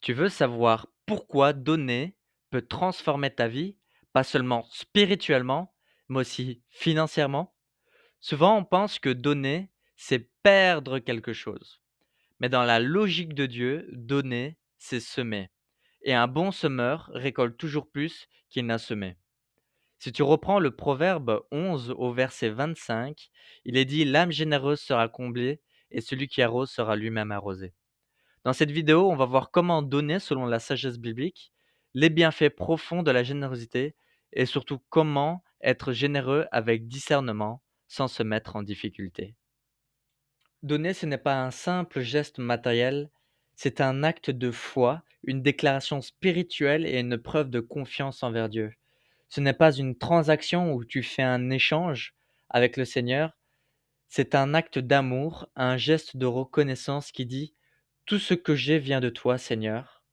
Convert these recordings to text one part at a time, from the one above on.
Tu veux savoir pourquoi donner peut transformer ta vie, pas seulement spirituellement, mais aussi financièrement? Souvent, on pense que donner, c'est perdre quelque chose. Mais dans la logique de Dieu, donner, c'est semer. Et un bon semeur récolte toujours plus qu'il n'a semé. Si tu reprends le Proverbe 11 au verset 25, il est dit: l'âme généreuse sera comblée et celui qui arrose sera lui-même arrosé. Dans cette vidéo, on va voir comment donner selon la sagesse biblique, les bienfaits profonds de la générosité et surtout comment être généreux avec discernement sans se mettre en difficulté. Donner, ce n'est pas un simple geste matériel, c'est un acte de foi, une déclaration spirituelle et une preuve de confiance envers Dieu. Ce n'est pas une transaction où tu fais un échange avec le Seigneur, c'est un acte d'amour, un geste de reconnaissance qui dit: tout ce que j'ai vient de toi, Seigneur.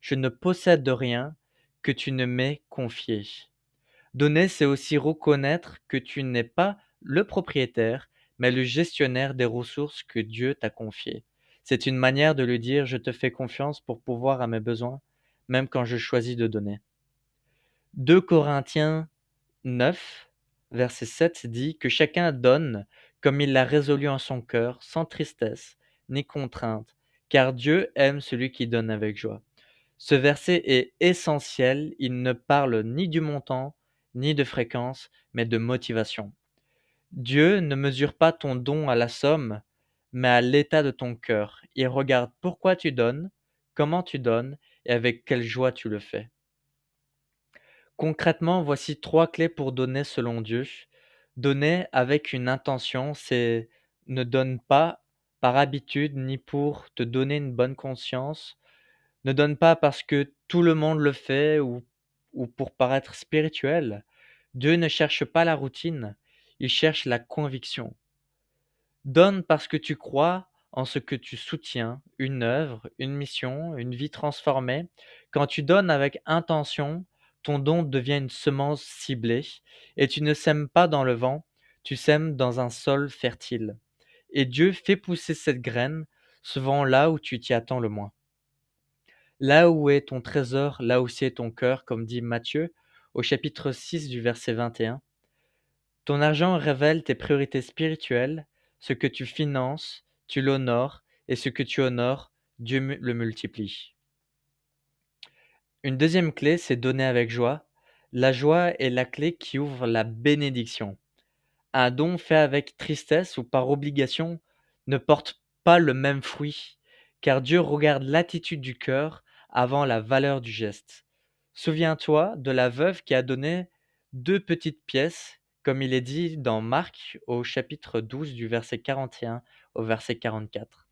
Je ne possède de rien que tu ne m'aies confié. Donner, c'est aussi reconnaître que tu n'es pas le propriétaire, mais le gestionnaire des ressources que Dieu t'a confiées. C'est une manière de lui dire: je te fais confiance pour pourvoir à mes besoins, même quand je choisis de donner. 2 Corinthiens 9, verset 7 dit que chacun donne comme il l'a résolu en son cœur, sans tristesse ni contrainte, car Dieu aime celui qui donne avec joie. Ce verset est essentiel, il ne parle ni du montant, ni de fréquence, mais de motivation. Dieu ne mesure pas ton don à la somme, mais à l'état de ton cœur. Il regarde pourquoi tu donnes, comment tu donnes et avec quelle joie tu le fais. Concrètement, voici 3 clés pour donner selon Dieu. Donner avec une intention, c'est ne donne pas par habitude ni pour te donner une bonne conscience. Ne donne pas parce que tout le monde le fait ou pour paraître spirituel. Dieu ne cherche pas la routine, il cherche la conviction. Donne parce que tu crois en ce que tu soutiens, une œuvre, une mission, une vie transformée. Quand tu donnes avec intention, ton don devient une semence ciblée et tu ne sèmes pas dans le vent, tu sèmes dans un sol fertile. Et Dieu fait pousser cette graine souvent là où tu t'y attends le moins. Là où est ton trésor, là aussi est ton cœur, comme dit Matthieu au chapitre 6 du verset 21. Ton argent révèle tes priorités spirituelles, ce que tu finances, tu l'honores, et ce que tu honores, Dieu le multiplie. Une deuxième clé, c'est donner avec joie. La joie est la clé qui ouvre la bénédiction. Un don fait avec tristesse ou par obligation ne porte pas le même fruit, car Dieu regarde l'attitude du cœur avant la valeur du geste. Souviens-toi de la veuve qui a donné 2 petites pièces, comme il est dit dans Marc au chapitre 12 du verset 41 au verset 44.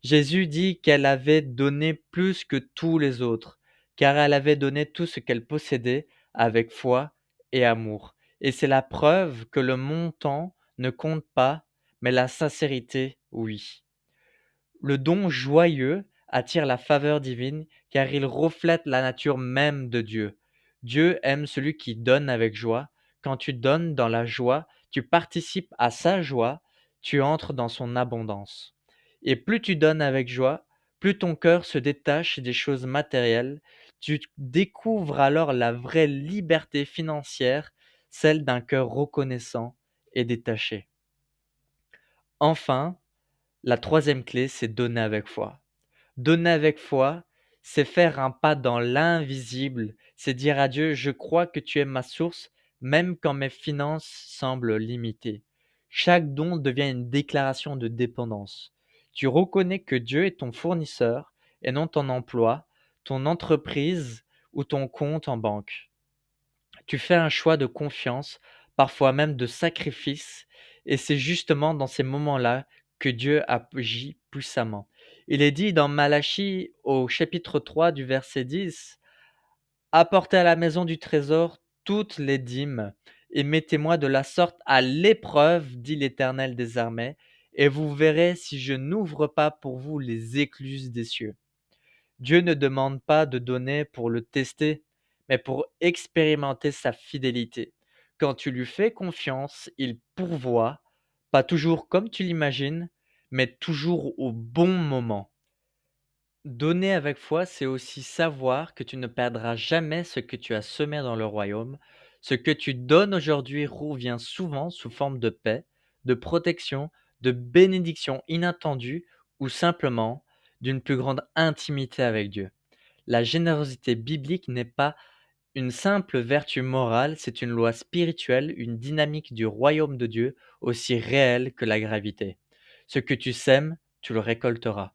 Jésus dit qu'elle avait donné plus que tous les autres, car elle avait donné tout ce qu'elle possédait avec foi et amour. Et c'est la preuve que le montant ne compte pas, mais la sincérité, oui. Le don joyeux attire la faveur divine, car il reflète la nature même de Dieu. Dieu aime celui qui donne avec joie. Quand tu donnes dans la joie, tu participes à sa joie, tu entres dans son abondance. Et plus tu donnes avec joie, plus ton cœur se détache des choses matérielles. Tu découvres alors la vraie liberté financière, celle d'un cœur reconnaissant et détaché. Enfin, la troisième clé, c'est donner avec foi. Donner avec foi, c'est faire un pas dans l'invisible, c'est dire à Dieu: je crois que tu es ma source, même quand mes finances semblent limitées. Chaque don devient une déclaration de dépendance. Tu reconnais que Dieu est ton fournisseur et non ton emploi, ton entreprise ou ton compte en banque. Tu fais un choix de confiance, parfois même de sacrifice, et c'est justement dans ces moments-là que Dieu agit puissamment. Il est dit dans Malachie au chapitre 3 du verset 10: apportez à la maison du trésor toutes les dîmes et mettez-moi de la sorte à l'épreuve, dit l'Éternel des armées, et vous verrez si je n'ouvre pas pour vous les écluses des cieux. Dieu ne demande pas de donner pour le tester, mais pour expérimenter sa fidélité. Quand tu lui fais confiance, il pourvoit, pas toujours comme tu l'imagines, mais toujours au bon moment. Donner avec foi, c'est aussi savoir que tu ne perdras jamais ce que tu as semé dans le royaume. Ce que tu donnes aujourd'hui revient souvent sous forme de paix, de protection, de bénédiction inattendue ou simplement d'une plus grande intimité avec Dieu. La générosité biblique n'est pas une simple vertu morale, c'est une loi spirituelle, une dynamique du royaume de Dieu aussi réelle que la gravité. Ce que tu sèmes, tu le récolteras.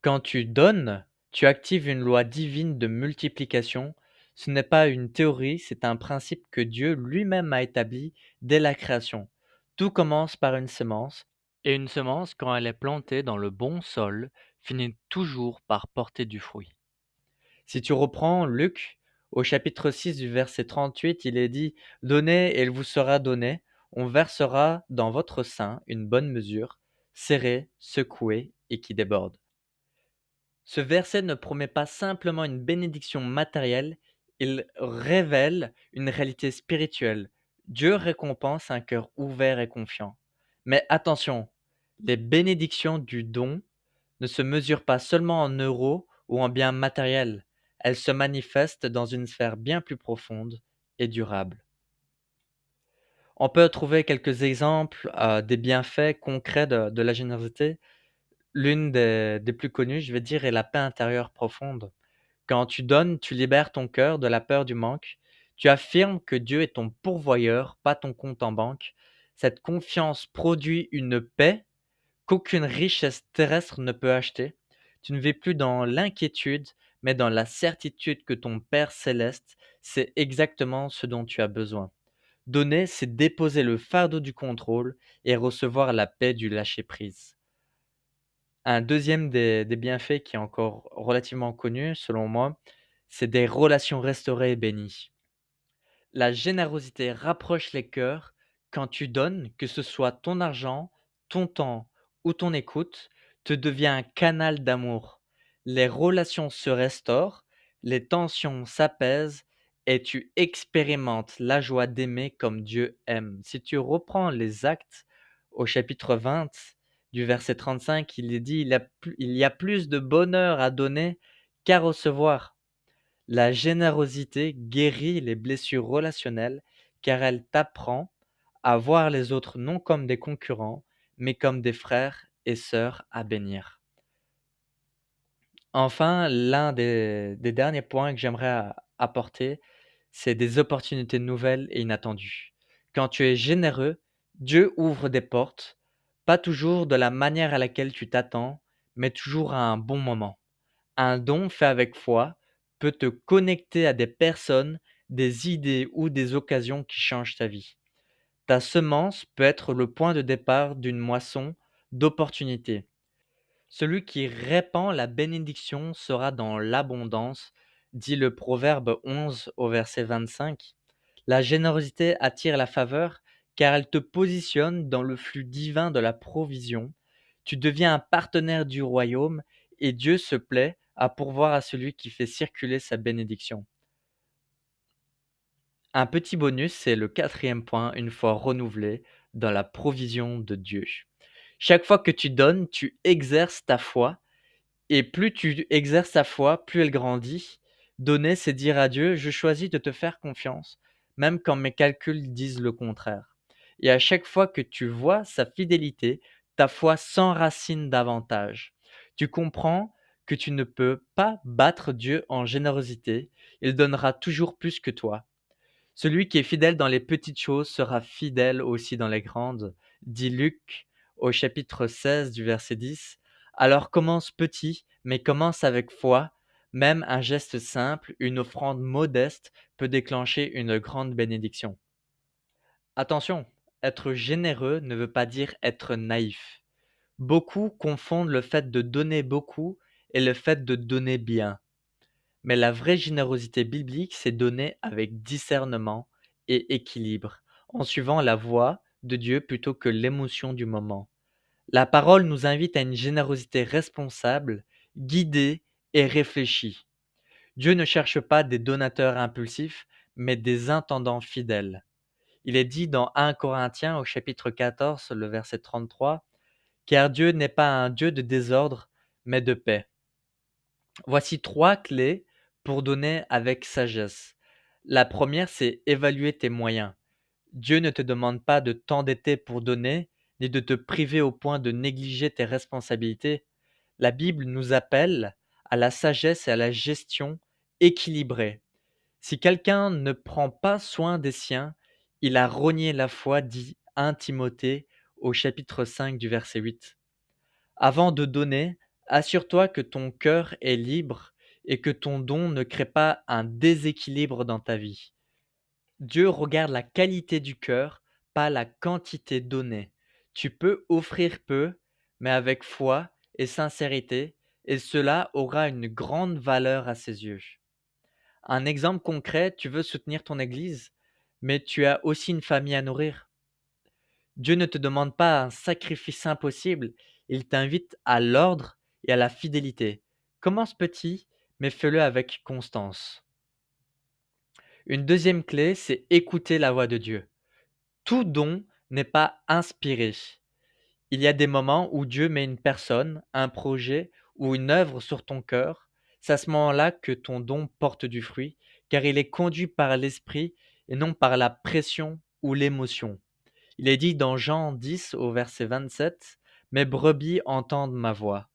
Quand tu donnes, tu actives une loi divine de multiplication. Ce n'est pas une théorie, c'est un principe que Dieu lui-même a établi dès la création. Tout commence par une semence, et une semence, quand elle est plantée dans le bon sol, finit toujours par porter du fruit. Si tu reprends Luc, au chapitre 6 du verset 38, il est dit: «Donnez et il vous sera donné, on versera dans votre sein une bonne mesure, serrée, secouée et qui déborde.» Ce verset ne promet pas simplement une bénédiction matérielle, il révèle une réalité spirituelle. Dieu récompense un cœur ouvert et confiant. Mais attention, les bénédictions du don ne se mesurent pas seulement en euros ou en biens matériels, elles se manifestent dans une sphère bien plus profonde et durable. On peut trouver quelques exemples des bienfaits concrets de la générosité. L'une des plus connues, je vais dire, est la paix intérieure profonde. Quand tu donnes, tu libères ton cœur de la peur du manque. Tu affirmes que Dieu est ton pourvoyeur, pas ton compte en banque. Cette confiance produit une paix qu'aucune richesse terrestre ne peut acheter. Tu ne vis plus dans l'inquiétude, mais dans la certitude que ton Père céleste sait exactement ce dont tu as besoin. Donner, c'est déposer le fardeau du contrôle et recevoir la paix du lâcher-prise. Un deuxième des bienfaits qui est encore relativement connu, selon moi, c'est des relations restaurées et bénies. La générosité rapproche les cœurs. Quand tu donnes, que ce soit ton argent, ton temps ou ton écoute, te devient un canal d'amour. Les relations se restaurent, les tensions s'apaisent et tu expérimentes la joie d'aimer comme Dieu aime. Si tu reprends les Actes au chapitre 20 du verset 35, il est dit: il y a plus de bonheur à donner qu'à recevoir. La générosité guérit les blessures relationnelles car elle t'apprend à voir les autres non comme des concurrents, mais comme des frères et sœurs à bénir. Enfin, l'un des derniers points que j'aimerais apporter, c'est des opportunités nouvelles et inattendues. Quand tu es généreux, Dieu ouvre des portes, pas toujours de la manière à laquelle tu t'attends, mais toujours à un bon moment. Un don fait avec foi peut te connecter à des personnes, des idées ou des occasions qui changent ta vie. Ta semence peut être le point de départ d'une moisson d'opportunités. Celui qui répand la bénédiction sera dans l'abondance, dit le Proverbe 11 au verset 25. La générosité attire la faveur car elle te positionne dans le flux divin de la provision. Tu deviens un partenaire du royaume et Dieu se plaît à pourvoir à celui qui fait circuler sa bénédiction. Un petit bonus, c'est le quatrième point, une fois renouvelé, dans la provision de Dieu. Chaque fois que tu donnes, tu exerces ta foi et plus tu exerces ta foi, plus elle grandit. Donner, c'est dire à Dieu: «Je choisis de te faire confiance, même quand mes calculs disent le contraire.» Et à chaque fois que tu vois sa fidélité, ta foi s'enracine davantage. Tu comprends que tu ne peux pas battre Dieu en générosité, il donnera toujours plus que toi. Celui qui est fidèle dans les petites choses sera fidèle aussi dans les grandes, dit Luc au chapitre 16 du verset 10. Alors commence petit, mais commence avec foi. Même un geste simple, une offrande modeste peut déclencher une grande bénédiction. Attention, être généreux ne veut pas dire être naïf. Beaucoup confondent le fait de donner beaucoup et le fait de donner bien. Mais la vraie générosité biblique, c'est donner avec discernement et équilibre, en suivant la voie de Dieu plutôt que l'émotion du moment. La parole nous invite à une générosité responsable, guidée et réfléchie. Dieu ne cherche pas des donateurs impulsifs, mais des intendants fidèles. Il est dit dans 1 Corinthiens au chapitre 14, le verset 33, car Dieu n'est pas un Dieu de désordre, mais de paix. Voici 3 clés pour donner avec sagesse. La première, c'est évaluer tes moyens. Dieu ne te demande pas de t'endetter pour donner, ni de te priver au point de négliger tes responsabilités. La Bible nous appelle à la sagesse et à la gestion équilibrée. Si quelqu'un ne prend pas soin des siens, il a renié la foi, dit 1 Timothée au chapitre 5 du verset 8. Avant de donner, assure-toi que ton cœur est libre et que ton don ne crée pas un déséquilibre dans ta vie. Dieu regarde la qualité du cœur, pas la quantité donnée. Tu peux offrir peu, mais avec foi et sincérité, et cela aura une grande valeur à ses yeux. Un exemple concret, tu veux soutenir ton église, mais tu as aussi une famille à nourrir. Dieu ne te demande pas un sacrifice impossible, il t'invite à l'ordre et à la fidélité. Commence petit, mais fais-le avec constance. Une deuxième clé, c'est écouter la voix de Dieu. Tout don n'est pas inspiré. Il y a des moments où Dieu met une personne, un projet ou une œuvre sur ton cœur. C'est à ce moment-là que ton don porte du fruit, car il est conduit par l'esprit et non par la pression ou l'émotion. Il est dit dans Jean 10 au verset 27, mes brebis entendent ma voix.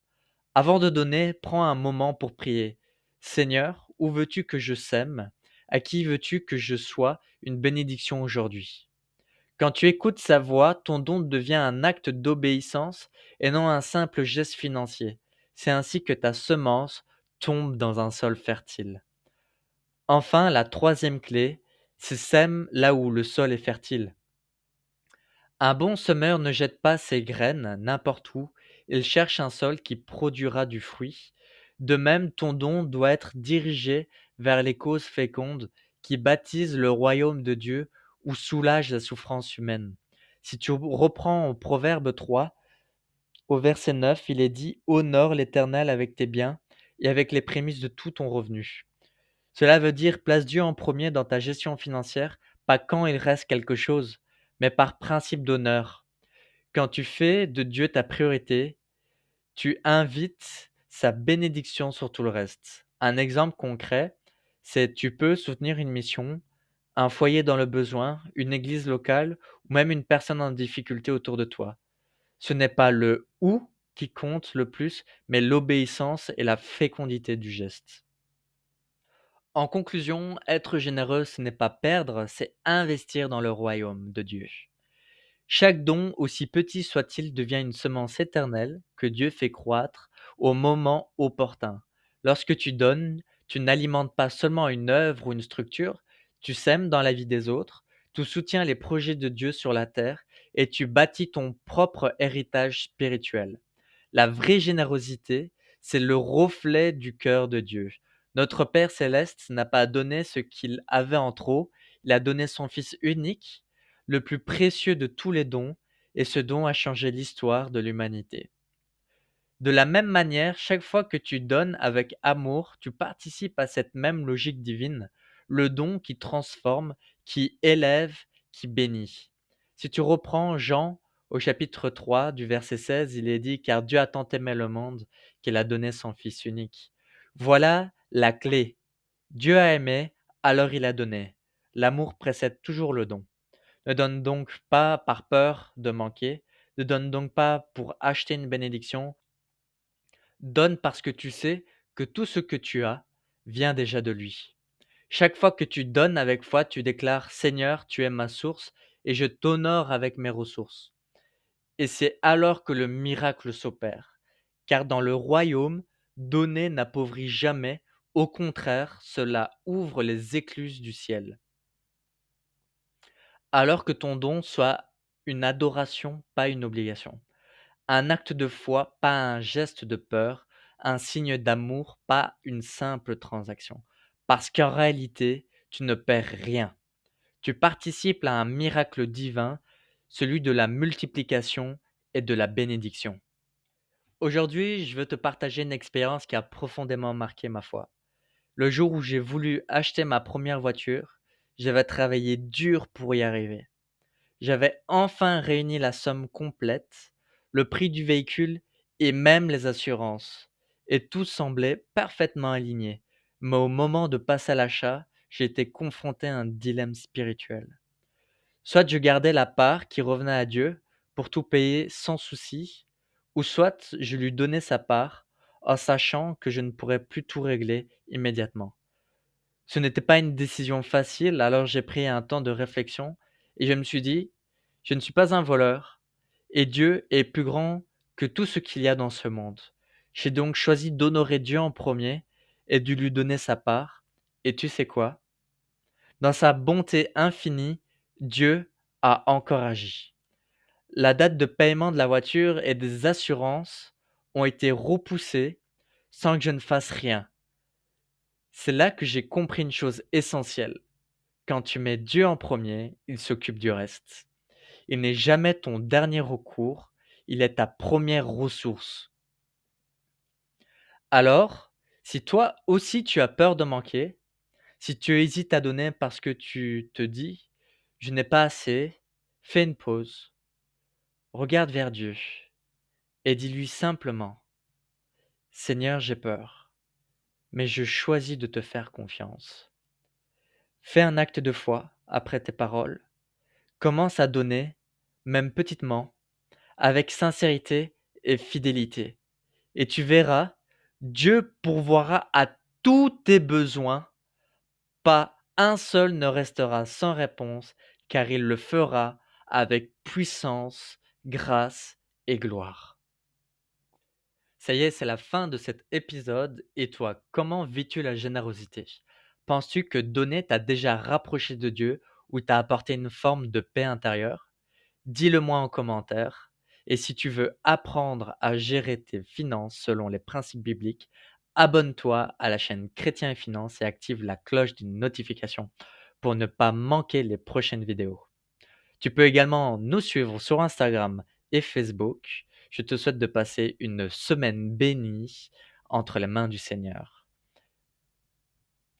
Avant de donner, prends un moment pour prier. Seigneur, où veux-tu que je sème? À qui veux-tu que je sois une bénédiction aujourd'hui? Quand tu écoutes sa voix, ton don devient un acte d'obéissance et non un simple geste financier. C'est ainsi que ta semence tombe dans un sol fertile. Enfin, la troisième clé, c'est sème là où le sol est fertile. Un bon semeur ne jette pas ses graines n'importe où, il cherche un sol qui produira du fruit. De même, ton don doit être dirigé vers les causes fécondes qui baptisent le royaume de Dieu ou soulagent la souffrance humaine. Si tu reprends au Proverbe 3, au verset 9, il est dit: honore l'Éternel avec tes biens et avec les prémices de tout ton revenu. Cela veut dire place Dieu en premier dans ta gestion financière, pas quand il reste quelque chose, mais par principe d'honneur. Quand tu fais de Dieu ta priorité, tu invites sa bénédiction sur tout le reste. Un exemple concret, c'est tu peux soutenir une mission, un foyer dans le besoin, une église locale ou même une personne en difficulté autour de toi. Ce n'est pas le où qui compte le plus, mais l'obéissance et la fécondité du geste. En conclusion, être généreux, ce n'est pas perdre, c'est investir dans le royaume de Dieu. Chaque don, aussi petit soit-il, devient une semence éternelle que Dieu fait croître au moment opportun. Lorsque tu donnes, tu n'alimentes pas seulement une œuvre ou une structure, tu sèmes dans la vie des autres, tu soutiens les projets de Dieu sur la terre et tu bâtis ton propre héritage spirituel. La vraie générosité, c'est le reflet du cœur de Dieu. Notre Père céleste n'a pas donné ce qu'il avait en trop, il a donné son Fils unique, le plus précieux de tous les dons, et ce don a changé l'histoire de l'humanité. De la même manière, chaque fois que tu donnes avec amour, tu participes à cette même logique divine, le don qui transforme, qui élève, qui bénit. Si tu reprends Jean au chapitre 3 du verset 16, il est dit: car Dieu a tant aimé le monde qu'il a donné son Fils unique. Voilà la clé. Dieu a aimé, alors il a donné. L'amour précède toujours le don. Ne donne donc pas par peur de manquer, ne donne donc pas pour acheter une bénédiction, donne parce que tu sais que tout ce que tu as vient déjà de lui. Chaque fois que tu donnes avec foi, tu déclares: Seigneur, tu es ma source et je t'honore avec mes ressources. Et c'est alors que le miracle s'opère. Car dans le royaume, donner n'appauvrit jamais, au contraire, cela ouvre les écluses du ciel. Alors que ton don soit une adoration, pas une obligation. Un acte de foi, pas un geste de peur, un signe d'amour, pas une simple transaction. Parce qu'en réalité, tu ne perds rien. Tu participes à un miracle divin, celui de la multiplication et de la bénédiction. Aujourd'hui, je veux te partager une expérience qui a profondément marqué ma foi. Le jour où j'ai voulu acheter ma première voiture, j'avais travaillé dur pour y arriver. J'avais enfin réuni la somme complète, le prix du véhicule et même les assurances. et tout semblait parfaitement aligné. Mais au moment de passer à l'achat, j'ai été confronté à un dilemme spirituel. Soit je gardais la part qui revenait à Dieu pour tout payer sans souci, ou soit je lui donnais sa part en sachant que je ne pourrais plus tout régler immédiatement. Ce n'était pas une décision facile, alors j'ai pris un temps de réflexion et je me suis dit, je ne suis pas un voleur et Dieu est plus grand que tout ce qu'il y a dans ce monde. J'ai donc choisi d'honorer Dieu en premier et de lui donner sa part. Et tu sais quoi? Dans sa bonté infinie, Dieu a encore agi. La date de paiement de la voiture et des assurances ont été repoussées sans que je ne fasse rien. C'est là que j'ai compris une chose essentielle. Quand tu mets Dieu en premier, il s'occupe du reste. Il n'est jamais ton dernier recours, il est ta première ressource. Alors, si toi aussi tu as peur de manquer, si tu hésites à donner parce que tu te dis, je n'ai pas assez, fais une pause, regarde vers Dieu et dis-lui simplement, Seigneur, j'ai peur, mais je choisis de te faire confiance. Fais un acte de foi après tes paroles, commence à donner, même petitement, avec sincérité et fidélité. Et tu verras, Dieu pourvoira à tous tes besoins, pas un seul ne restera sans réponse, car il le fera avec puissance, grâce et gloire. Ça y est, c'est la fin de cet épisode. Et toi, comment vis-tu la générosité? Penses-tu que donner t'a déjà rapproché de Dieu ou t'a apporté une forme de paix intérieure? Dis-le moi en commentaire. Et si tu veux apprendre à gérer tes finances selon les principes bibliques, abonne-toi à la chaîne Chrétien et Finances et active la cloche d'une notification pour ne pas manquer les prochaines vidéos. Tu peux également nous suivre sur Instagram et Facebook. Je te souhaite de passer une semaine bénie entre les mains du Seigneur.